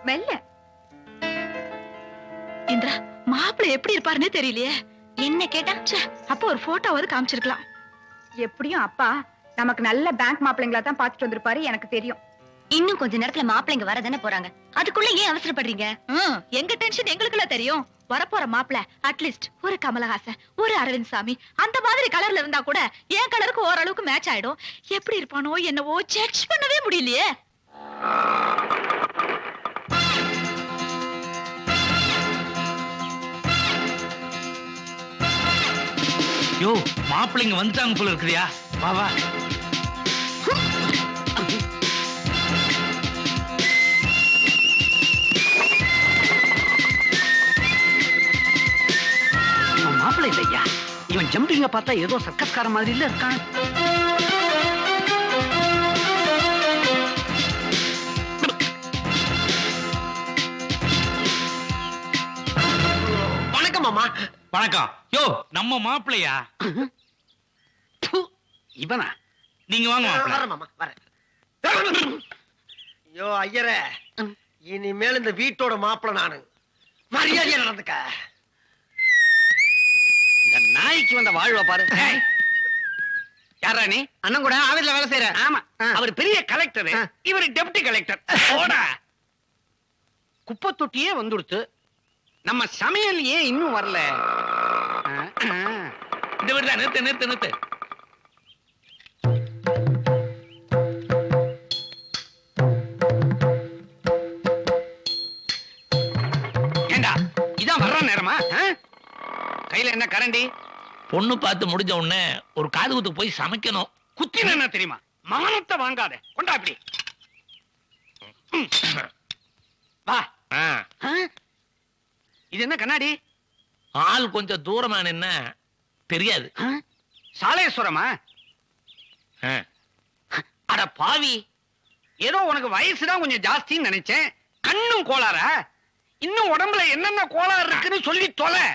மெல்ல. இந்திரா, மாப்பிள்ளை எப்படி இருப்பாருன்னு தெரியலையே. என்ன கேட்டா அப்ப ஒரு போட்டோவாவது காமிச்சிருக்கலாம். எப்படியும் அப்பா நமக்கு நல்ல பேங்க் மாப்பிள்ளைங்களா தான் பாத்துட்டு வந்திருப்பாரு, எனக்கு தெரியும். இன்னும் கொஞ்ச நேரத்துல மாப்பிள்ளைங்க வரதானே போறாங்க, அதுக்குள்ள ஏன் அவசரப்படுறீங்க? எங்க டென்ஷன் எங்களுக்குள்ள தெரியும். வரப்போற மாப்பிள்ள அட்லீஸ்ட் ஒரு கமலஹாசன், ஒரு அரவிந்த் சாமி அந்த மாதிரி கலர்ல இருந்தா கூட என் கலருக்கு ஓரளவுக்கு மேட்ச் ஆயிடும். எப்படி இருப்பானோ என்னவோ ஜட்ஜ் பண்ணவே முடியலையே. யோ, மாப்பிள்ளைங்க வந்துட்டாங்க போல இருக்குறியா? வா வா. மாப்பிள்ளை இல்லையா? இவன் ஜம்பிங்க பார்த்தா ஏதோ சர்க்கஸ்கார மாதிரி இல்ல இருக்கான். வணக்கம் மாமா. வணக்கம். யோ, நம்ம மாப்பிள்ளையா? இவனா? நீங்க வாங்க மாப்பிள்ளை. வரேன் மாமா, வரேன். ஐயோ ஐயரே, இனிமேல் இந்த வீட்டோட மாப்பிள்ளை நானு. மரியாதையா நடந்துக்க. இந்த நாய்க்கு வந்த வாழ்வா பாரு. யாரா நீ? அண்ணன் கூட ஆபீஸ்ல வேலை செய்யற. ஆமா, அவர் பெரிய கலெக்டர், இவர் டெப்டி கலெக்டர். குப்பை தொட்டியே வந்துடுத்து, நம்ம சமையல் ஏன் இன்னும் வரல? இந்த வீடு தான். நிறுத்து நிறுத்து நிறுத்து. ஏண்டா, இதான் வர்ற நேரமா? கையில என்ன கரண்டி? பொண்ணு பார்த்து முடிஞ்ச உடனே ஒரு காது குத்துக்கு போய் சமைக்கணும். குத்தின என்ன தெரியுமா? மானத்தை வாங்காத. கொண்டா இப்படி. வா. இது என்ன கண்ணாடி? ஆள் கொஞ்சம் தூரமா என்ன தெரியாது. சாலேஸ்வரமா? அட பாவி, ஏதோ உனக்கு வயசுதான் கொஞ்சம் ஜாஸ்தின்னு நினைச்சேன். கண்ணும் கோளாறா? இன்னும் உடம்புல என்னென்ன கோளாறு இருக்குன்னு சொல்லி தொலை.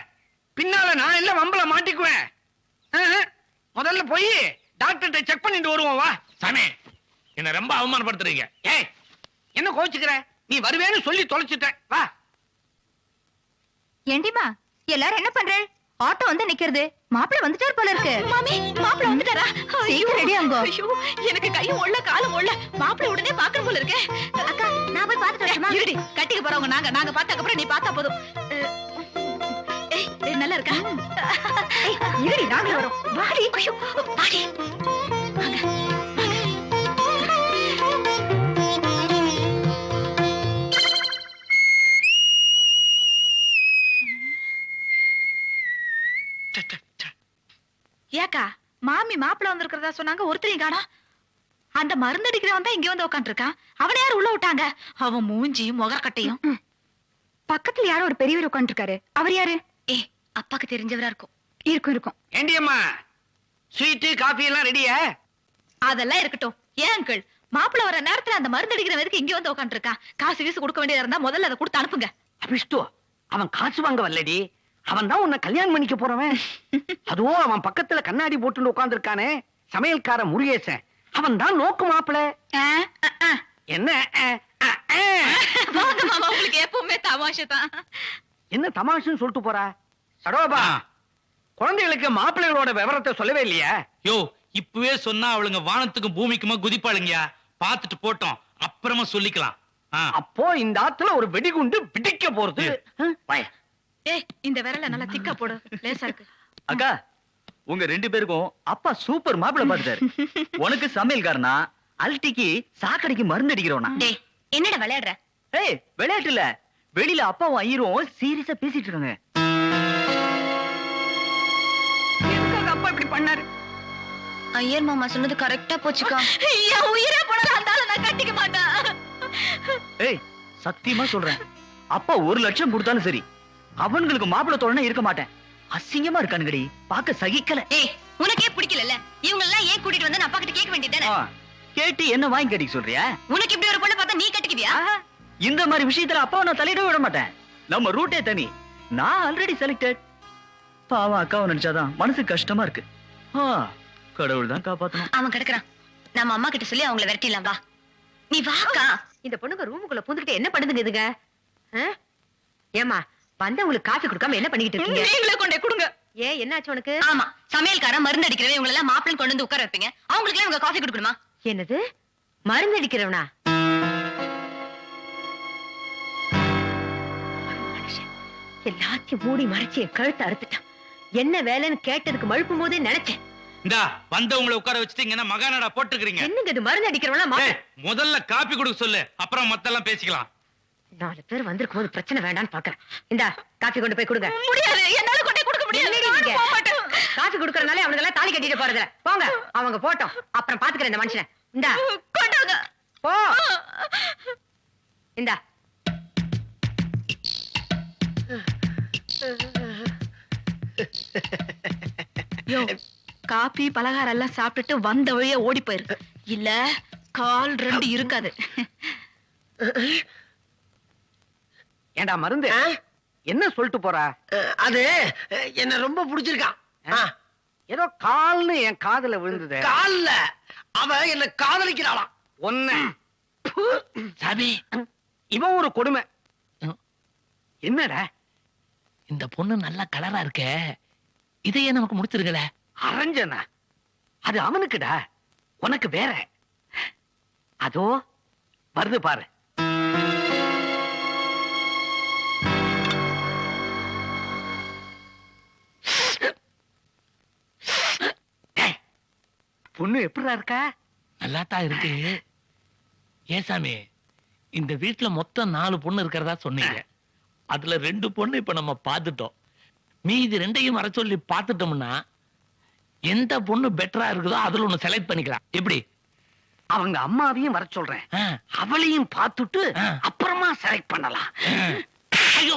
பின்னால நான் எல்லாம் வம்பல மாட்டிக்குவேன். முதல்ல போய் டாக்டர்கிட்ட செக் பண்ணிட்டு வருவோம். வா. சாமி, என்ன ரொம்ப அவமானப்படுத்துறீங்க. ஏய், என்ன கோச்சுக்கிற? நீ வருவேன்னு சொல்லி தொலைச்சிட்டேன். வா. ஏண்டிமா, எல்லாரும் என்ன பண்ற? ஆட்டோ வந்து நிக்கிறது. மாப்பிள்ளை வந்துட்டார் போல இருக்கு. மாமி, மாப்பிள்ளை வந்துட்டாரா? சீக்கிரம் ரெடி ஆங்கோ. ஐயோ, எனக்கு கையும் ஒல்ல காலும் ஒல்ல. மாப்பிள்ளை உடனே பாக்கணும் போல இருக்கு. அக்கா, நான் போய் பார்த்துட்டு வரேன்மா. இருடி, கட்டிக்க போறவங்க நாங்க பார்த்த அப்புறம் நீ பார்த்தா போதும். ஏய், நல்லா இருக்கா? ஏய், இருடி, நாங்க வரோம். வாடி. ஐயோ, வாடி. வாங்க. ஏக்கா, மாமி மாப்பிள்ள வந்திருக்கிறதா சொன்னாங்க, ஒருத்தரையும் காணா. அந்த மருந்து அடிக்கிறவன் தான் இங்க வந்து உட்காந்து இருக்கான். அவனை யாரும் உள்ள விட்டாங்க? அவன் மூஞ்சியும் முகக்கட்டையும். பக்கத்துல யாரோ ஒரு பெரியவர் உட்காந்து இருக்காரு. அவர் யாரு? ஏ, அப்பாக்கு தெரிஞ்சவரா இருக்கும். இருக்கும் இருக்கும். ஏண்டியம்மா, ஸ்வீட்டு காஃபி எல்லாம் ரெடியா? அதெல்லாம் இருக்கட்டும். ஏன் அங்கிள், மாப்பிள்ள வர நேரத்துல அந்த மருந்து அடிக்கிறவன் இங்க வந்து உட்காந்து இருக்கான். காசு வீசு கொடுக்க வேண்டியதா இருந்தா முதல்ல அதை கொடுத்து அனுப்புங்க. அபிஷ்டு, அவன் காசு வாங்க வரலடி. அவன் தான் உன்னை கல்யாணம் பண்ணிக்க போறவன். அதுவும் அவன் பக்கத்துல கண்ணாடி போட்டு உட்கார்ந்து இருக்கானே, சமையல்கார முருகேசன். அவன் தான் நோக்கு மாப்பிள. என்ன வாங்க மாமா, உங்களுக்கு எப்பவுமே தமாஷை தான். என்ன தமாஷுன்னு சொல்லிட்டு போறா? சடோபா, குழந்தைகளுக்கு மாப்பிள்ளைகளோட விவரத்தை சொல்லவே இல்லையா? யோ, இப்பவே சொன்னா அவளுங்க வானத்துக்கும் பூமிக்குமா குதிப்பாளுங்கயா. பாத்துட்டு போட்டோம், அப்புறமா சொல்லிக்கலாம். அப்போ இந்த ஆத்துல ஒரு வெடிகுண்டு பிடிக்க போறது. ஏய், இந்த விரல நல்லா திக்கா போடு, லேசா இருக்கு. அக்கா, உங்க ரெண்டு பேருக்கும் அப்பா சூப்பர் மாப்பிளை பார்த்தாரு. உனக்கு சமையல்காரனா, அல்டிக்கு சாக்கடைக்கு மருந்து அடிக்கிறோனா. டேய், என்னடா விளையாடுற? ஏய், விளையாட்டு இல்ல, வெளியில அப்பாவும் ஐயரும் சீரியஸா பேசிட்டு இருக்காங்க. எதுக்காக அப்பா இப்படி பண்ணாரு? ஐயர் மாமா சொன்னது கரெக்டா போச்சுக்கா. என் உயிரே போனதா இருந்தாலும் நான் கட்டிக்க மாட்டேன். ஏய், சத்தியமா சொல்றேன், அப்பா 1 லட்சம் கொடுத்தாலும் சரி, அவங்களுக்கு மாப்பிளை தோழனா இருக்க மாட்டேன். அசிங்கமா இருக்கானுங்கடி, பாக்க சகிக்கல. ஏய், உனக்கே பிடிக்கல, இவங்க எல்லாம் ஏன் கூட்டிட்டு வந்து அப்பா கிட்ட கேட்க வேண்டியதானே? கேட்டு என்ன வாங்கி கட்டிக்க சொல்றியா? உனக்கு இப்படி ஒரு பொண்ணு பார்த்தா நீ கட்டிக்குவியா? இந்த மாதிரி விஷயத்துல அப்பாவை நான் தலையிட விட மாட்டேன். நம்ம ரூட்டே தனி. நான் ஆல்ரெடி செலக்டட். அவன் அக்காவை நினைச்சாதான் மனசுக்கு கஷ்டமா இருக்கு. கடவுள் தான் காப்பாத்தணும். அவன் கிடக்குறான். நம்ம அம்மா கிட்ட சொல்லி அவங்கள விரட்டிடலாம். வா நீ வாக்கா. இந்த பொண்ணுங்க ரூமுக்குள்ள புந்துக்கிட்டு என்ன பண்ணுதுங்க இதுங்க? ஏமா வந்தவங்களுக்கு காஃபி கொடுக்காம என்ன பண்ணிக்கிட்டு இருக்கீங்க? நீங்களே கொண்டே கொடுங்க. ஏன் என்னாச்சு உனக்கு? ஆமா, சமையல்காரன் மருந்து அடிக்கிறவன் இவங்க எல்லாம் மாப்பிள்ளை கொண்டு வந்து உட்கார வைப்பீங்க. அவங்களுக்கு எல்லாம் இவங்க காஃபி கொடுக்கணுமா? என்னது மருந்து அடிக்கிறவனா? எல்லாத்தையும் மூடி மறைச்சு என் கழுத்தை அறுத்துட்டான். என்ன வேலைன்னு கேட்டதுக்கு மழுப்பும் போதே நினைச்சேன். இந்தா வந்தவங்களை உட்கார வச்சுட்டீங்கன்னா மகாநாடா போட்டுக்கிறீங்க. என்னங்க இது மருந்து அடிக்கிறவனா? முதல்ல காப்பி கொடுக்க சொல்லு, அப்புறம் மத்தெல்லாம் பேசிக்கலாம். 4 பேர் வந்திருக்கும் போது பிரச்சனை வேண்டான்னு பாக்குறேன். இந்தா காஃபி கொண்டு போய் கொடுங்க. முடியாது, என்னால கொண்டே கொடுக்க முடியாது. காஃபி குடுக்கறதுனால அவனுங்க எல்லாம் தாலி கட்டிட்டு போறதுல போங்க. அவங்க போட்டோம், அப்புறம் பாத்துக்கிறேன் இந்த மனுஷனை. இந்தா கொண்டாங்க போ. இந்தா காபி பலகாரம் எல்லாம் சாப்பிட்டுட்டு வந்த வழியே ஓடி போயிரு. இல்ல கால் 2 இருக்காது. ஏண்டா மருந்து என்ன சொல்லிட்டு போறா? அது என்ன ரொம்ப பிடிச்சிருக்கான். ஏதோ கால்னு என் காதுல விழுந்தது. கால்ல அவ என்ன காதலிக்கிறாளாம். ஒன்னு சாமி, இவன் ஒரு கொடுமை. என்னடா இந்த பொண்ணு நல்ல கலரா இருக்கே, இதையே நமக்கு முடிச்சிருக்கல. அரஞ்சனா அது அவனுக்குடா, உனக்கு வேற. அதோ வருது பாரு. பொண்ணு எப்படிடா இருக்கா? நல்லாத்தான் இருக்கு. ஏசாமி, இந்த வீட்டுல மொத்தம் 4 பொண்ணு இருக்கிறதா சொன்னீங்க. அதுல 2 பொண்ணு இப்ப நம்ம பாத்துட்டோம். மீதி 2ஐயும் வர சொல்லி பாத்துட்டோம்னா எந்த பொண்ணு பெட்டரா இருக்குதோ அதுல ஒண்ணு செலக்ட் பண்ணிக்கலாம். எப்படி? அவங்க அம்மாவையும் வர சொல்றேன், அவளையும் பார்த்துட்டு அப்புறமா செலக்ட் பண்ணலாம். ஐயோ,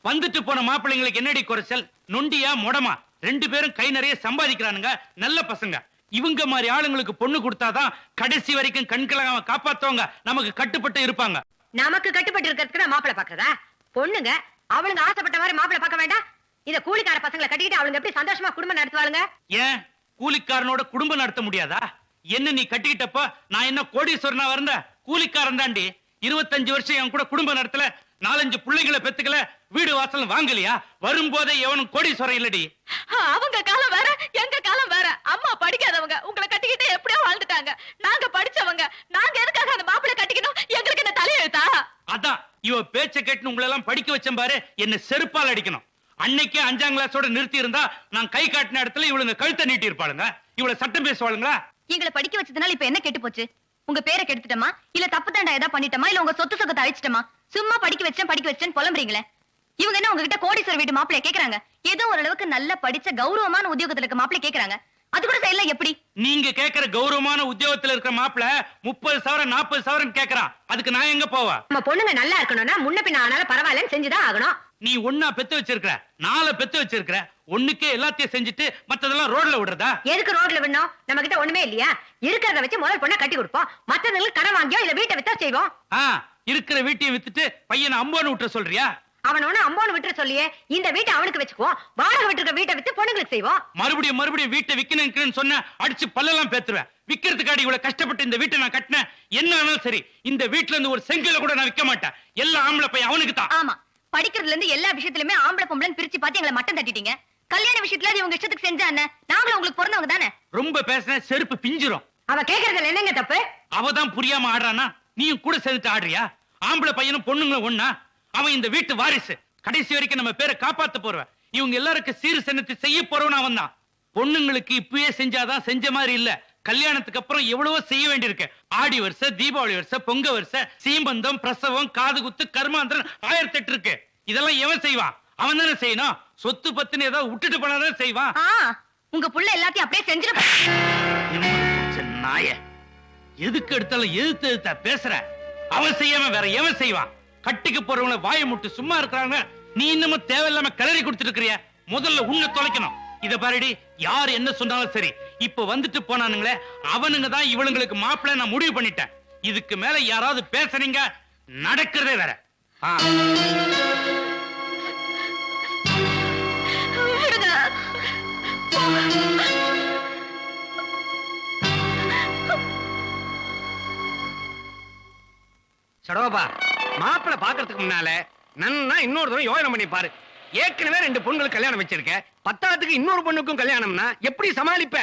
வந்துட்டு போன மாப்பிள்ளைங்களுக்கு என்னடி குறைச்சல்? நொண்டியா மொடமா? 2 பேரும் கை நிறைய சம்பாதிக்கிறானுங்க, நல்ல பசங்க. இவங்க மாதிரி ஆளுங்களுக்கு பொண்ணு கொடுத்தாதான் கடைசி வரைக்கும் கண்கலகாம காப்பாத்தவங்க நமக்கு கட்டுப்பட்டு இருப்பாங்க. நமக்கு கட்டுப்பட்டு இருக்கிறதுக்கு மாப்பிள்ளை பாக்குறதா? பொண்ணுங்க அவளுங்க ஆசைப்பட்ட மாதிரி மாப்பிள்ளை பார்க்க வேண்டாம். இத கூலிக்கார பசங்களை கட்டிக்கிட்டு அவளுங்க எப்படி சந்தோஷமா குடும்பம் நடத்துவாளுங்க? ஏன் கூலிக்காரனோட குடும்பம் நடத்த முடியாதா? என்ன நீ கட்டிக்கிட்டப்ப நான் என்ன கோடீஸ்வரனா வந்த? கூலிக்காரன் தாண்டி. 25 வருஷம் என் கூட குடும்பம் நடத்தல, 4-5 பிள்ளைங்களை பெத்துக்கல, வீடு வாசல் வாங்கலையா? வரும்போதே எவனும் கோடீஸ்வரன் இல்லடி. அவங்க காலம் வேற, எங்க காலம் வேற. அம்மா படிக்காதவங்க, உங்களை கட்டிக்கிட்டு எப்படியோ வாழ்ந்துட்டாங்க. நாங்க படிச்சவங்க, நாங்க எதுக்காக அந்த மாப்பிள்ளை கட்டிக்கணும்? எங்களுக்கு என்ன தலையெழுத்தா? அதான் இவ பேச்ச கேட்டு உங்களை எல்லாம் படிக்க வச்சேன் பாரு, என்ன செருப்பால் அடிக்கணும். அன்னைக்கே 5ஆம் கிளாஸோட நிறுத்தி இருந்தா நான் கை காட்டின இடத்துல இவளுங்க கழுத்தை நீட்டி இருப்பாளுங்க. இவள சட்டம் பேசுவாளுங்களா? எங்களை படிக்க வச்சதுனால இப்ப என்ன கெட்டு போச்சு? உங்க பேரை கெடுத்துட்டமா, இல்ல தப்பு தாண்டா ஏதா பண்ணிட்டமா, இல்ல உங்க சொத்து சொகத்தை அழிச்சிட்டமா? சும்மா படிக்க வச்சேன் புலம்புறீங்களே. இவங்க என்ன உங்ககிட்ட கோடீஸ்வரர் வீட்டு மாப்பிள்ளைய கேக்குறாங்க? ஏதோ ஓரளவுக்கு நல்ல படிச்ச கௌரவமான உத்தியோகத்துல இருக்க மாப்பிள்ளை கேக்குறாங்க. அது கூட செய்யல எப்படி? நீங்க கேக்குற கௌரவமான உத்தியோகத்துல இருக்கிற மாப்பிள்ள 30,000 40,000 கேக்குறான். அதுக்கு நான் எங்க போவா? நம்ம பொண்ணுங்க நல்லா இருக்கணும்னா முன்ன பின்ன ஆனாலும் பரவாயில்லன்னு செஞ்சுதான் ஆகணும். நீ ஒன்னா பெத்து வச்சிருக்கிற, 4 பெத்து வச்சிருக்கிற, ஒண்ணுக்கே எல்லாத்தையும் செஞ்சுட்டு மத்ததெல்லாம் ரோட்ல விடுறதா? எதுக்கு ரோட்ல விடணும்? நம்ம கிட்ட ஒண்ணுமே இல்லையா? இருக்கிறத வச்சு முதல் பொண்ணை கட்டி கொடுப்போம், மத்தவங்களுக்கு கடன் வாங்கியோ இல்ல வீட்டை வித்தா செய்வோம். இருக்கிற வீட்டையும் வித்துட்டு பையனை அம்போன்னு விட்டுற சொல்றியா? அவன் ஒண்ணு அம்போன்னு விட்டுற சொல்லியே, இந்த வீட்டை அவனுக்கு வச்சுக்குவோம், வாடகை விட்டுருக்க வீட்டை வித்து பொண்ணுங்களுக்கு செய்வோம். மறுபடியும் வீட்டை விக்கணும்னு சொன்ன அடிச்சு பல்லெல்லாம் பேத்துருவேன். விக்கிறதுக்காடி இவ்வளவு கஷ்டப்பட்டு இந்த வீட்டை நான் கட்டினேன். என்ன ஆனாலும் சரி, இந்த வீட்டுல இருந்து ஒரு செங்கல கூட நான் விக்க மாட்டேன். எல்லா ஆம்பளை பையன் அவனுக்கு தான். ஆமா, படிக்கிறதுல இருந்து எல்லா விஷயத்திலுமே ஆம்பளை பொம்பளைன்னு பிரிச்சு பார்த்து எங்களை மட்டம் தட்டிட்டீங்க. கல்யாண விஷயத்துல இவங்க இஷ்டத்துக்கு செஞ்சா என்ன? நாங்களும் உங்களுக்கு பிறந்தவங்க தானே. ரொம்ப பேசின செருப்பு பிஞ்சிரும். அவ கேக்குறதுல என்னங்க தப்பு? அவதான் புரியாம ஆடுறானா? நீயும் கூட சேர்ந்து ஆடுறியா? ஆம்பளை பையனும் பொண்ணுங்களும் ஒண்ணா? அவன் இந்த வீட்டு வாரிசு. கடைசி வரைக்கும் நம்ம பேரை காப்பாத்த போறவன். இவங்க எல்லாருக்கும் சீர் சென்னத்தை செய்ய போறவன் அவன் தான். பொண்ணுங்களுக்கு இப்பவே செஞ்சாதான் செஞ்ச மாதிரி இல்ல, கல்யாணத்துக்கு அப்புறம் எவ்வளவோ செய்ய வேண்டியிருக்கு. ஆடி வருஷ, தீபாவளி வருஷ, பொங்க வருஷ, சீமந்தம், பிரசவம், காது குத்து, கர்மாந்திரம் 1008 இருக்கு. இதெல்லாம் எவன் செய்வான்? அவன் தானே செய்யணும். சொத்து பத்துன்னு ஏதாவது விட்டுட்டு போனாதான் செய்வான். உங்க புள்ள எல்லாத்தையும் அப்படியே செஞ்சிருப்ப. நாய எதுக்கு எடுத்தாலும் எதிர்த்து பேசுற. அவன் செய்யாம வேற எவன் செய்வான்? கட்டிக்கு போறவங்கள வாயை முட்டு சும்மா இருக்கிறாங்க. நீ இன்னமும் தேவையில்லாம கிளறி கொடுத்துட்டு இருக்கிறிய. முதல்ல உன்னை தொலைக்கணும். இத பாருடி, யார் என்ன சொன்னாலும் சரி, இப்ப வந்துட்டு போனானுங்களே அவனுங்க தான் இவளுங்களுக்கு மாப்பிள்ளை நான் முடிவு பண்ணிட்டேன். இதுக்கு மேல யாராவது பேசுறீங்க, நடக்கிறதே வேற. சடோபா, மாப்பிளை பாக்குறதுக்கு முன்னால நன்னா இன்னொரு தடவை யோசனை பண்ணி பாரு. ஏற்கனவே 2 பொண்ணுங்களுக்கு கல்யாணம் வச்சிருக்க, 10ஆத்துக்கு இன்னொரு பொண்ணுக்கும் கல்யாணம்னா எப்படி சமாளிப்ப?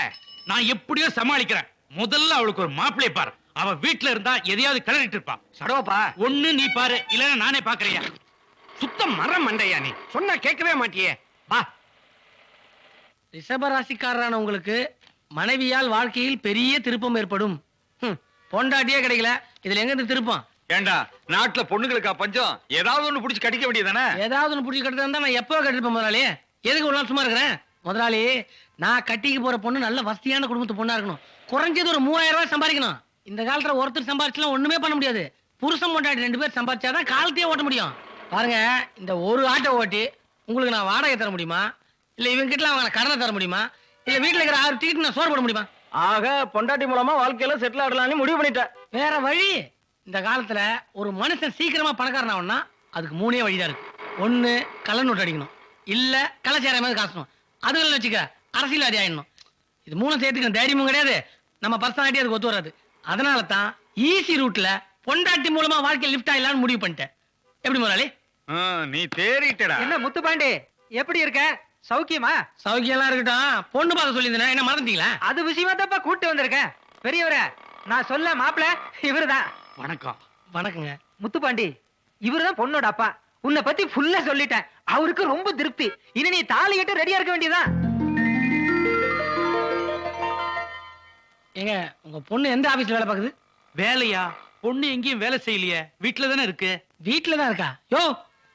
நான் எப்படியோ சமாளிக்கிறேன். முதல்ல அவளுக்கு ஒரு மாப்பிளை பாரு. அவ வீட்டுல இருந்தா எதையாவது கிளறிட்டு இருப்பா. சடோபா, ஒண்ணு நீ பாரு, இல்லன்னா நானே பாக்குறியா? சுத்தம் மரம் மண்டையா நீ. சொன்னா கேட்கவே மாட்டியே. வா. ரிஷபராசிக்காரரான உங்களுக்கு மனைவியால் வாழ்க்கையில் பெரிய திருப்பம் ஏற்படும். பொண்டாட்டியே கிடைக்கல, இதுல எங்க இருந்து திருப்பம்? ஏண்டா நாட்டுல பொண்ணுங்களுக்கா பஞ்சம்? ஏதாவது ஒண்ணு புடிச்சு கடிக்க வேண்டியதானே? ஏதாவது ஒண்ணு புடிச்சு கட்டுறதா நான் எப்போ கட்டிருப்பேன் முதலாளி. எதுக்கு ஒரு நாள் சும்மா இருக்கிறேன்? முதலாளி, நான் கட்டிக்கு போற பொண்ணு நல்ல வசதியான குடும்பத்து பொண்ணா இருக்கணும். குறைஞ்சது ஒரு 3000 ரூபாய் சம்பாதிக்கணும். இந்த காலத்துல ஒருத்தர் சம்பாதிச்சுலாம் ஒண்ணுமே பண்ண முடியாது. புருஷன் பொண்டாட்டி 2 பேர் சம்பாதிச்சாதான் காலத்தையே ஓட்ட முடியும். பாருங்க, இந்த ஒரு ஆட்டோ ஓட்டி உங்களுக்கு நான் வாடகை தர முடியுமா? இல்ல இவங்க கிட்ட அவங்க கடனை தர முடியுமா? இல்ல வீட்டுல இருக்கிற 6 டிக்கெட் நான் சோறு போட முடியுமா? ஆக பொண்டாட்டி மூலமா வாழ்க்கையில செட்டில் ஆடலாம்னு முடிவு பண்ணிட்டேன். வேற வழி? இந்த காலத்துல ஒரு மனுஷன் சீக்கிரமா பணக்காரன் ஆகணும்னா அதுக்கு 3 வழிதான் இருக்கு. ஒண்ணு கள்ள நோட்டு அடிக்கணும், இல்ல கள்ளச்சாராய மாதிரி காசணும், அதுல வச்சுக்க அரசியல்வாதி ஆயிடணும். இது 3 சேர்த்துக்க தைரியமும் கிடையாது, நம்ம பர்சனாலிட்டி அதுக்கு ஒத்து வராது. அதனால தான் ஈஸி ரூட்ல பொண்டாட்டி மூலமா வாழ்க்கை லிஃப்ட் ஆயிடலாம்னு முடிவு பண்ணிட்டேன். எப்படி முதலாளி? நீ தேறிட்டடா. என்ன முத்துப்பாண்டி, எப்படி இருக்க? சௌக்கியமா? சௌக்கியம் எல்லாம் இருக்கட்டும், பொண்ணு பார்க்க சொல்லியிருந்தேன், என்ன மறந்துட்டீங்களா? அது விஷயமா தான் கூட்டு வந்திருக்கேன். பெரியவரே, நான் சொல்ல மாப்பிள இவருதான். வணக்கம். வணக்கங்க. முத்துப்பாண்டி, இவருதான் பொண்ணோட அப்பா. உன்னை பத்தி ஃபுல்லா சொல்லிட்டேன். அவருக்கு ரொம்ப திருப்தி. இனி நீ தாலி கட்ட ரெடியா இருக்க வேண்டியதான். ஏங்க, உங்க பொண்ணு எந்த ஆபீஸ்ல வேலை பார்க்குது? வேலையா? பொண்ணு எங்கேயும் வேலை செய்யலையே, வீட்டுல தானே இருக்கு. வீட்டுல தான் இருக்கா? யோ,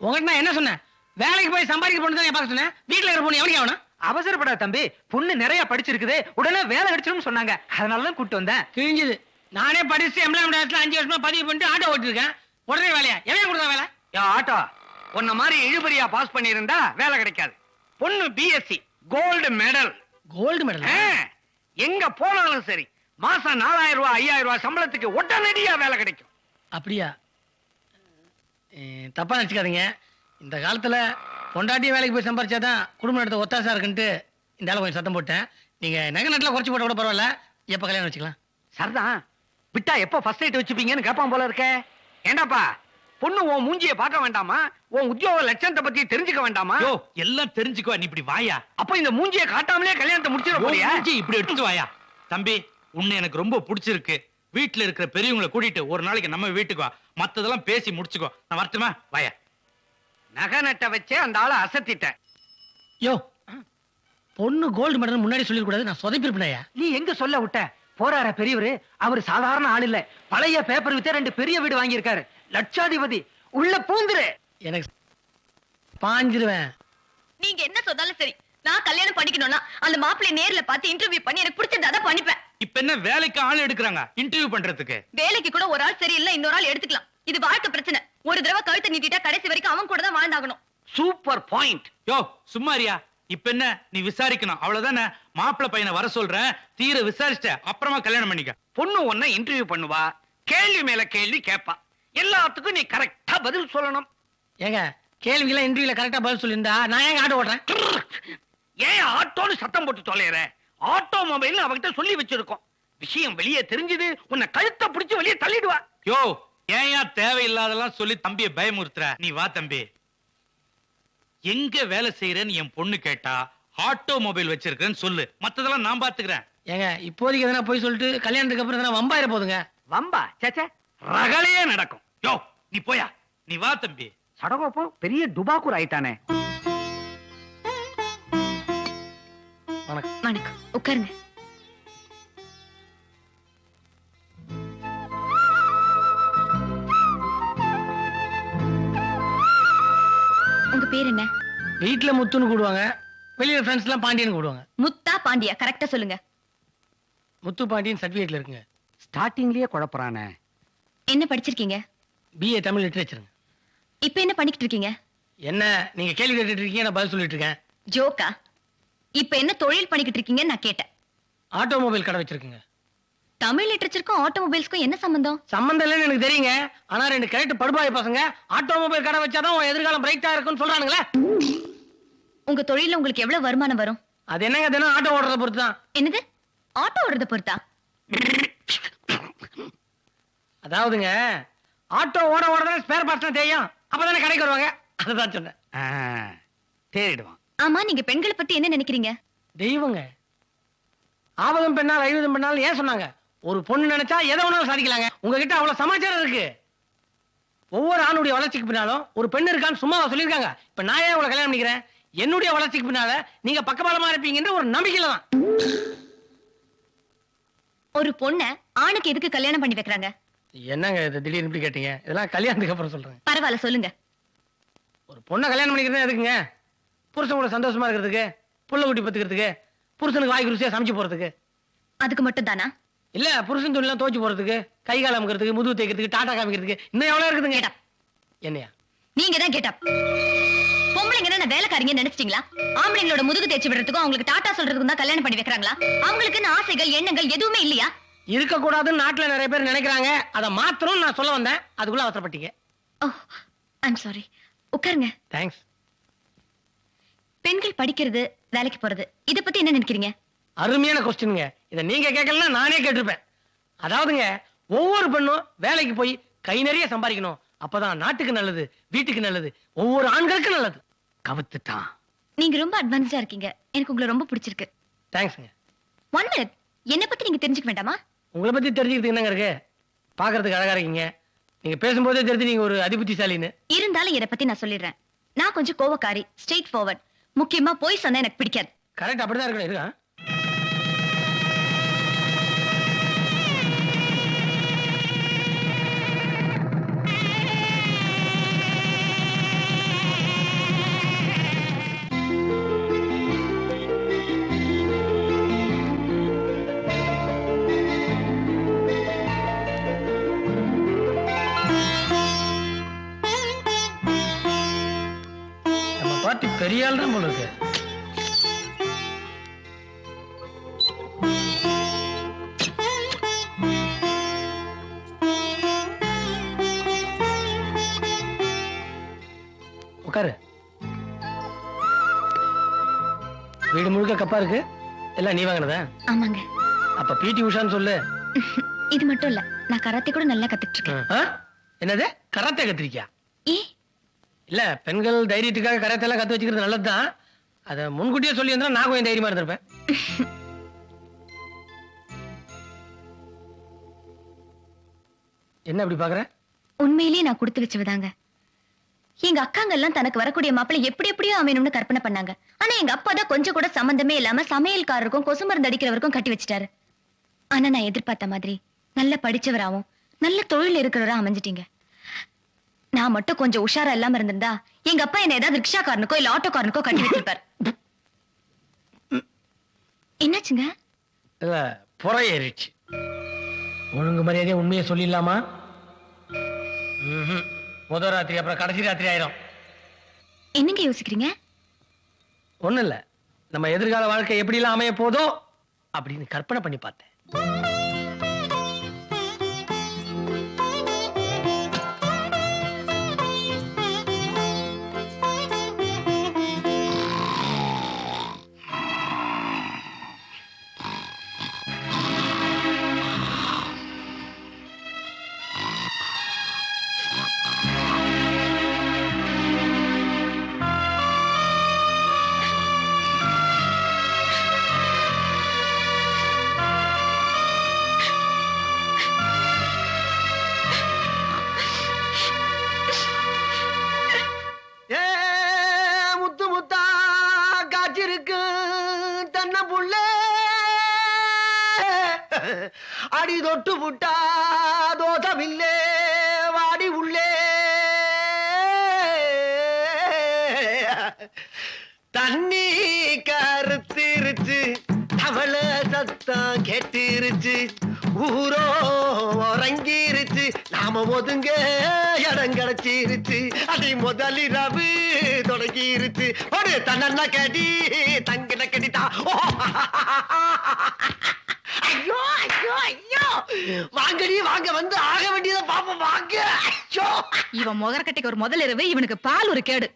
உங்ககிட்ட நான் என்ன சொன்னேன்? வேலைக்கு போய் சம்பாதிக்க பொண்ணு தான் பார்க்க சொன்னேன். வீட்டுல இருக்கிற பொண்ணு எவனுக்கு ஆகணும்? அவசரப்படாத தம்பி, பொண்ணு நிறைய படிச்சிருக்குது, உடனே வேலை கிடைச்சிடும் சொன்னாங்க. அதனாலதான் கூட்டு வந்தேன். கிழிஞ்சது. நானே படிச்சு எம்ப்ளாய்மெண்ட் 5 வருஷமா பதிவு பண்ணிட்டு ஆட்டோ ஓட்டிருக்கேன். உடனே வேலையா? எவன் கொடுத்தா வேலை? ஆட்டோ உன்ன மாதிரி இழுபறியா பாஸ் பண்ணியிருந்தா வேலை கிடைக்காது. பொண்ணு BSc gold medal. Gold medal? எங்க போனாலும் சரி, மாசம் 4000 ரூபாய் 5000 ரூபாய் சம்பளத்துக்கு உடனடியா வேலை கிடைக்கும். அப்படியா? தப்பா நினைச்சுக்காதீங்க. இந்த காலத்துல பொண்டாட்டி வேலைக்கு போய் சம்பாரிச்சாதான் குடும்ப நடத்த ஒத்தாசா இருக்குன்ட்டு இந்த ஆளை கொஞ்சம் சத்தம் போட்டேன். நீங்க நகை நட்டில் குறைச்சு போட்ட கூட பரவாயில்ல, எப்ப கல்யாணம் வச்சுக்கலாம்? சரிதான். விட்டா எப்ப ஃபர்ஸ்ட் நைட் வச்சுப்பீங்கன்னு கேட்பான் போல இருக்க. ஏண்டாப்பா, பொண்ணு உன் மூஞ்சியை பார்க்க வேண்டாமா? உன் உத்தியோக லட்சணத்தை பத்தி தெரிஞ்சுக்க வேண்டாமா? யோ, எல்லாம் தெரிஞ்சுக்கோ. நீ இப்படி வாயா. அப்ப இந்த மூஞ்சியை காட்டாமலே கல்யாணத்தை முடிச்சிட போறியா? மூஞ்சி இப்படி எடுத்து வாயா. தம்பி, உன்னை எனக்கு ரொம்ப பிடிச்சிருக்கு. வீட்டுல இருக்கிற பெரியவங்களை கூட்டிட்டு ஒரு நாளைக்கு நம்ம வீட்டுக்கு வா. மத்ததெல்லாம் பேசி முடிச்சுக்கோ. நான் வரட்டுமா? வாயா. நகை நட்டை வச்சே அந்த ஆளை அசத்திட்டேன். யோ, பொண்ணு கோல்டு மெடல் முன்னாடி சொல்லிடக்கூடாது, நான் சொதப்பிருப்பேயா? நீ எங்க சொல்ல விட்ட? போறார பெரியவரு, அவர் சாதாரண ஆள் இல்ல. பழைய பேப்பர் வித்தே 2 பெரிய வீடு வாங்கி இருக்காரு. லட்சாதிபதி. உள்ள பூந்துரு. எனக்கு பாஞ்சிருவேன். நீங்க என்ன சொன்னாலும் சரி, நான் கல்யாணம் பண்ணிக்கணும்னா அந்த மாப்பிள்ளைய நேர்ல பார்த்து இன்டர்வியூ பண்ணி எனக்கு பிடிச்சதை பண்ணிப்பேன். இப்ப என்ன வேலைக்கு ஆள் எடுக்கிறாங்க இன்டர்வியூ பண்றதுக்கு? வேலைக்கு கூட ஒரு ஆள் சரியில்லை, இன்னொரு ஆள் எடுத்துக்கலாம். இது வாழ்க்கை பிரச்சனை. ஒரு தடவை கழுத்தை நீட்டிட்டா கடைசி வரைக்கும் அவன் கூட தான் வாழ்ந்தாகணும். Super point. யோ, சும்மாரியா. இப்ப என்ன நீ விசாரிக்கணும், அவ்வளவுதானே? மாப்பிள்ளை பையனை வர சொல்றேன், தீர விசாரிச்சுட்ட அப்புறமா கல்யாணம் பண்ணிக்க. பொண்ணு ஒன்ன இன்டர்வியூ பண்ணுவா, கேள்வி மேல கேள்வி கேட்பா. எல்லாத்துக்கும் நீ கரெக்டா பதில் சொல்லணும். ஏங்க, கேள்விக்கெல்லாம் இன்டர்வியூல கரெக்டா பதில் சொல்லியிருந்தா நான் ஏங்க ஆட்டோ ஓட்டுறேன்? ஏன் ஆட்டோன்னு சத்தம் போட்டு தொலைற? ஆட்டோமொபைல் அவகிட்ட சொல்லி வச்சிருக்கோம். விஷயம் வெளியே தெரிஞ்சது, உன்னை கழுத்தை பிடிச்சு வெளியே தள்ளிடுவா. யோ, ஏயா தேவையில்லாதெல்லாம் சொல்லி தம்பியை பயமுறுத்துற? நீ வா தம்பி. எங்க வேலை செய்யறேன்னு என் பொண்ணு கேட்டா ஆட்டோமொபைல் வச்சிருக்கேன்னு சொல்லு, மத்ததெல்லாம் நான் பாத்துக்கிறேன். ஏங்க, இப்போதைக்கு எதனா போய் சொல்லிட்டு கல்யாணத்துக்கு அப்புறம் எதனா வம்பாயிர போதுங்க. வம்பா? சேச்சே, ரகலையே நடக்கும். யோ, நீ போயா. நீ வா தம்பி. சடகோப்பம் பெரிய டுபாக்கூர் ஆயிட்டானே. வணக்கம், உட்காருங்க. உங்க பேர் என்ன? வீட்டுல முத்துன்னு கூடுவாங்க, வெளியில ஃப்ரெண்ட்ஸ் எல்லாம் பாண்டியன்னு கூடுவாங்க. முத்தா பாண்டியா? கரெக்டா சொல்லுங்க. முத்து பாண்டியன் சர்டிபிகேட்ல இருக்குங்க. ஸ்டார்டிங்லயே குழப்பறானே. என்ன படிச்சிருக்கீங்க? BA தமிழ் லிட்டரேச்சருங்க. இப்ப என்ன பண்ணிக்கிட்டு இருக்கீங்க? என்ன நீங்க கேள்வி கேட்டுட்டு இருக்கீங்க, நான் பதில் சொல்லிட்டு இருக்கேன். ஜோக்கா? இப்ப என்ன தொழில் பண்ணிக்கிட்டு இருக்கீங்கன்னு நான் கேட்டேன். ஆட்டோமொபைல் கடை வச்சிருக்குங்க. தமிழ் லிட்டரேச்சருக்கும் ஆட்டோமொபைல்ஸ்க்கும் என்ன சம்பந்தம்? சம்பந்தம் இல்லைன்னு எனக்கு தெரியுங்க. ஆனா 2 கரெக்ட் படுபாய் பசங்க ஆட்டோமொபைல் கடை வச்சாதான் உன் எதிர்காலம் பிரைட்டா இருக்குன்னு சொல்றானுங்களே. உங்க தொழில உங்களுக்கு எவ்வளவு வருமானம் வரும்? அது என்னங்க தினம் ஆட்டோ ஓடுறத பொறுத்து தான். என்னது ஆட்டோ ஓடுறத பொறுத்தா? அதாவதுங்க ஆட்டோ ஓட ஓடதான் ஸ்பேர் பார்ட்ஸ் தெரியும், அப்பதானே கடைக்கு வருவாங்க, அதுதான் சொன்னேன். தேடிடுவான். ஆமா, நீங்க பெண்களை பத்தி என்ன நினைக்கிறீங்க? தெய்வங்க. ஆவதும் பெண்ணால் ஐவதும் பெண்ணால் ஏன் சொன்னாங்க? ஒரு பொண்ணு நினைச்சா எதை வேணாலும் சாதிக்கலாங்க. உங்ககிட்ட அவ்வளவு சமாச்சாரம் இருக்கு. ஒவ்வொரு ஆணுடைய வளர்ச்சிக்கு பின்னாலும் ஒரு பெண் இருக்கான்னு சும்மாவா சொல்லியிருக்காங்க? இப்ப நான் ஏன் உங்களை கல்யாணம் பண்ணிக்கிறேன்? என்னுடைய வளர்ச்சிக்கு பின்னால நீங்க பக்கபலமா இருப்பீங்கன்ற ஒரு நம்பிக்கையில தான். ஒரு பொண்ண ஆணுக்கு எதுக்கு கல்யாணம் பண்ணி வைக்கிறாங்க? என்னங்க இது திடீர்னு இப்படி கேட்டீங்க? இதெல்லாம் கல்யாணத்துக்கு அப்புறம் சொல்றேன். பரவாயில்ல, சொல்லுங்க. ஒரு பொண்ணை கல்யாணம் பண்ணிக்கிறதா எதுக்குங்க? புருஷன் கூட சந்தோஷமா இருக்கிறதுக்கு, புள்ள குட்டி பத்துக்கிறதுக்கு, புருஷனுக்கு வாய்க்கு ருசியா சமைச்சு போறதுக்கு. அதுக்கு மட்டும் தானா? இல்ல, புருஷன் துணிலாம் தோச்சு போறதுக்கு, கை கால் அமுக்கிறதுக்கு, முதுகு தேய்க்கிறதுக்கு, டாட்டா காமிக்கிறதுக்கு, இன்னும் எவ்வளவு இருக்குதுங்க. கேட்டா என்னையா நீங்க தான் கேட்டா? பொம்பளைங்க என்ன வேலைக்காரங்க நினைச்சிட்டீங்களா? ஆம்பளைங்களோட முதுகு தேய்ச்சி விடுறதுக்கும் அவங்களுக்கு டாட்டா சொல்றதுக்கும் தான் கல்யாணம் பண்ணி வைக்கிறாங்களா? அவங்களுக்கு ஆசைகள் எண்ணங்கள் எதுவுமே இல்லையா? இருக்க கூடாதுன்னு நாட்டுல நிறைய பேர் நினைக்கிறாங்க. அதை மாத்திரம் நான் சொல்ல வந்தேன், அதுக்குள்ள அவசரப்பட்டீங்க. ஓ, ஐம் சாரி. உட்காருங்க. தேங்க்ஸ். பெண்கள் படிக்கிறது, வேலைக்கு போறது, இத பத்தி என்ன நினைக்கிறீங்க? அருமையான கொஸ்டின்ங்க. இதை நீங்க கேட்கலன்னா நானே கேட்டிருப்பேன். அதாவதுங்க ஒவ்வொரு பெண்ணும் வேலைக்கு போய் கை நிறைய சம்பாதிக்கணும். அப்பதான் நாட்டுக்கு நல்லது, வீட்டுக்கு நல்லது, ஒவ்வொரு ஆண்களுக்கும் நல்லது. கவுத்துட்டான். நீங்க ரொம்ப அட்வான்ஸ்டா இருக்கீங்க. எனக்கு உங்களை ரொம்ப பிடிச்சிருக்கு. தேங்க்ஸ்ங்க. 1 minute. என்ன பத்தி நீங்க தெரிஞ்சுக்க வேண்டாமா? உங்களை பத்தி தெரிஞ்சுக்கிறதுக்கு என்னங்க இருக்கு? பாக்குறதுக்கு அழகா இருக்கீங்க. நீங்க பேசும்போதே தெரிஞ்சு நீங்க ஒரு அதிபுத்திசாலின்னு. இருந்தாலும் இத பத்தி நான் சொல்லிடுறேன். நான் கொஞ்சம் கோவக்காரி, ஸ்ட்ரெயிட் ஃபார்வர்ட். முக்கியமா போய் சொன்னா எனக்கு பிடிக்காது. கரெக்ட், அப்படிதான் இருக்கணும். இருக்கா? பாட்டி பெரிய ஆள் தான் போல இருக்கு. உட்காரு. வீடு முழுக்க கப்பா இருக்கு. எல்லாம் நீ வாங்கினதா? ஆமாங்க. அப்ப பிடி உஷான்னு சொல்லு. இது மட்டும் இல்ல, நான் கராத்தே கூட நல்லா கத்துட்டு இருக்கேன். என்னது கராத்தே கத்துறியா? ஏ இல்ல, பெண்கள் தைரியத்துக்காக கராத்தே எல்லாம் கத்து வச்சுக்கிறது நல்லதுதான். அத முன்கூட்டியே சொல்லி இருந்தா நான் கொஞ்சம் தைரியமா இருந்திருப்பேன். என்ன அப்படி பாக்குற? உண்மையிலேயே நான் கொடுத்து வச்சவதாங்க. எங்க அக்காங்க எல்லாம் தனக்கு வரக்கூடிய மாப்பிள்ளை எப்படி எப்படியோ அமையணும்னு கற்பனை பண்ணாங்க. ஆனா எங்க அப்பா தான் கொஞ்சம் கூட சம்பந்தமே இல்லாம சமையல்காரருக்கும் கொசு மருந்து அடிக்கிறவருக்கும் கட்டி வச்சிட்டாரு. ஆனா நான் எதிர்பார்த்த மாதிரி நல்ல படிச்சவராவும் நல்ல தொழில் இருக்கிறவரா அமைஞ்சிட்டீங்க. நான் மட்டும் கொஞ்சம் உஷாரா இல்லாம இருந்திருந்தா எங்க அப்பா என்ன ஏதாவது ரிக்ஷாக்காரனுக்கோ இல்ல ஆட்டோக்காரனுக்கோ கட்டி வச்சிருப்பார். என்னாச்சுங்க? இல்ல, புற ஏறிடுச்சு. ஒழுங்கு மரியாதையா உண்மையை சொல்லிடலாமா? முதல் ராத்திரி அப்புறம் கடைசி ராத்திரி ஆயிரும். என்னங்க யோசிக்கிறீங்க? ஒண்ணு இல்ல, நம்ம எதிர்கால வாழ்க்கை எப்படி எல்லாம் அமைய போதோ அப்படின்னு கற்பனை பண்ணி பார்த்தேன். அடி தொட்டு புட்டா தோசமில்லே வாடி உள்ளே தண்ணி கருத்திருச்சு அவள சத்தம் கேட்டிருச்சு ஊரோ உறங்கிருச்சு நாம ஒதுங்க இடம் கிடைச்சிருச்சு அதை முதலிரவு தொடங்கிருச்சு ஒரு தன்ன கடி தங்கின கடிதா. ஐயோ ஐயோ ஐயோ, வாங்கடி வாங்க, வந்து ஆக வேண்டியதை பாப்போம் வாங்க. ஐயோ, இவன் முகரக்கட்டைக்கு ஒரு முதல் இரவு, இவனுக்கு பால் ஒரு கேடு.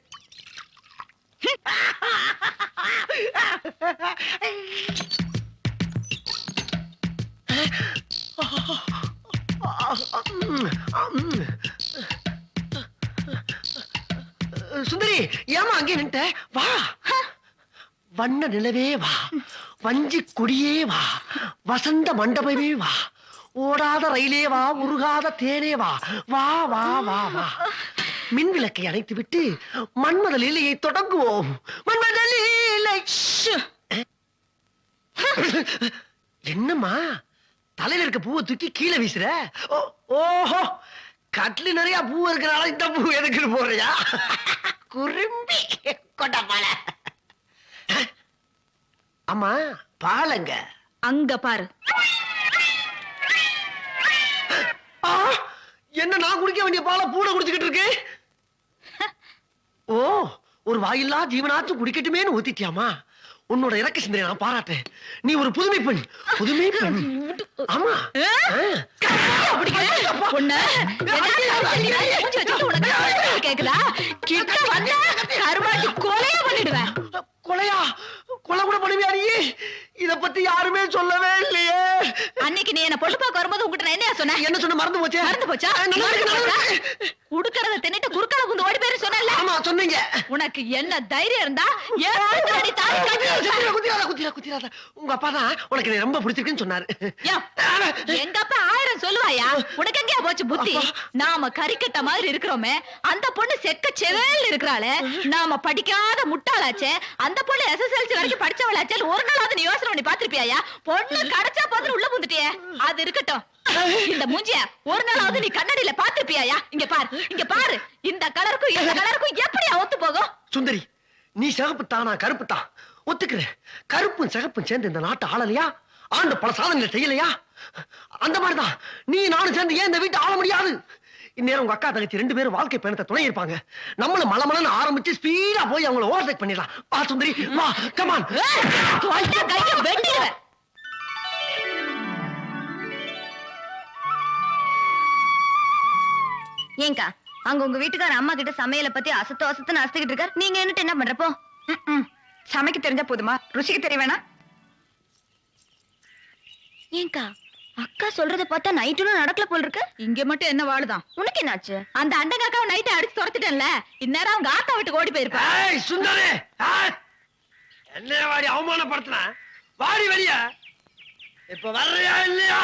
அங்கே நின்ட்ட வா. வண்ண நிலவே வா, வஞ்சி கொடியே வா, வசந்த மண்டபமே வா, ஓடாத ரயிலே வா, உருகாத தேனே வா, வா வா வா வா. மின் விளக்கை அணைத்து விட்டு மன்மத லீலையை தொடங்குவோம். மன்மத லீலை. என்னம்மா தலையில இருக்க பூவை தூக்கி கீழே வீசுற? ஓஹோ, கட்லி நிறைய பூ இருக்கிறனால இந்த பூ எதுக்குன்னு போறியா? குறும்பி கொட்டப்பால. அம்மா பாலங்க அங்க பாரு. என்ன நான் குடிக்க வேண்டிய பாலை பூனை குடிச்சுக்கிட்டு இருக்கு? ஓ, ஒரு வாயில்லா ஜீவனாச்சும் குடிக்கட்டுமேன்னு ஊத்திட்டியாமா? உன்னோட இறக்க சிந்தனை நான் பாராட்டேன். நீ ஒரு புதுமை பெண். புதுமை பெண். ஆமா. கொலையா? கொலை கூட பண்ணுவியா நீ? இத பத்தி யாருமே சொல்லவே இல்லையே. அன்னைக்கு நீ என்ன பொண்ணு பார்க்க வரும்போது உங்ககிட்ட நான் என்ன சொன்னேன்? என்ன சொன்ன? மறந்து போச்சே. மறந்து போச்சா? உடுக்கறத தின்னுட்டு குறுக்கால குந்து ஓடி பேரு சொன்னல. ஆமா சொன்னீங்க. உனக்கு என்ன தைரியம் இருந்தா ஏன் தாடி தாடி கட்டி குத்திராத. உங்க அப்பா தான் உனக்கு நீ ரொம்ப பிடிச்சிருக்குன்னு சொன்னாரு. எங்க அப்பா 1000 சொல்லுவாயா? உனக்கு எங்கயா போச்சு புத்தி? நாம கறிக்கட்ட மாதிரி இருக்கிறோமே, அந்த பொண்ணு செக்க செவேல் இருக்கிறாளே, நாம படிக்காத முட்டாளாச்சே, அந்த பொண்ணு SSLC வரைக்கும் படிச்சவளாச்சே, ஒரு நாளாவது நீ யோசனை பண்ணி பாத்திருப்பியா? பொண்ணு கிடைச்சா போதுன்னு உள்ள புந்துட்டியே. அது இருக்கட்டும், இந்த மூஞ்சிய ஒரு நாளாவது நீ கண்ணாடியில பாத்திருப்பியா? இங்க பாரு, இங்க பாரு. இந்த கலருக்கும் இந்த கலருக்கும் எப்படியா ஒத்து போகும்? சுந்தரி, நீ சிகப்பு தானா கருப்பு தான் ஒத்துக்கிறேன். கருப்பும் சிகப்பும் சேர்ந்து இந்த நாட்டை ஆளலையா? ஆண்டு பல சாதனைகள் செய்யலையா? அந்த மாதிரிதான் நீ நானும் சேர்ந்து ஏன் இந்த வீட்டை ஆள முடியாது? இந்நேரம் உங்க அக்கா தங்கச்சி 2 பேரும் வாழ்க்கை பயணத்தை துணை இருப்பாங்க. நம்மளும் மலமலன்னு ஆரம்பிச்சு ஸ்பீடா போய் அவங்கள ஓவர்டேக் பண்ணிடலாம். வா சுந்தரி, வா, கம் ஆன். கைய வெட்டிடுவேன். ஏங்கா, அங்க உங்க வீட்டுக்கார அம்மா கிட்ட சமையலை பத்தி அசத்துன்னு அசத்துக்கிட்டு இருக்காரு. நீங்க என்னட்டு என்ன பண்றப்போ? சமைக்க தெரிஞ்சா போதுமா? ருசிக்கு தெரிய வேணா? ஏங்கா, அக்கா சொல்றத பார்த்தா நைட்டுல நடக்கல போல் இருக்கு. இங்க மட்டும் என்ன வாழுதான்? உனக்கு என்னாச்சு? அந்த அண்டங்காக்காவை நைட்டை அடிச்சு துரத்துட்டேன்ல, இந்நேரம் அவங்க ஆத்தா வீட்டுக்கு ஓடி போயிருப்பா. சுந்தரி, என்ன வாடி அவமானப்படுத்தின? வாடி வெளிய. இப்ப வர்றியா இல்லையா?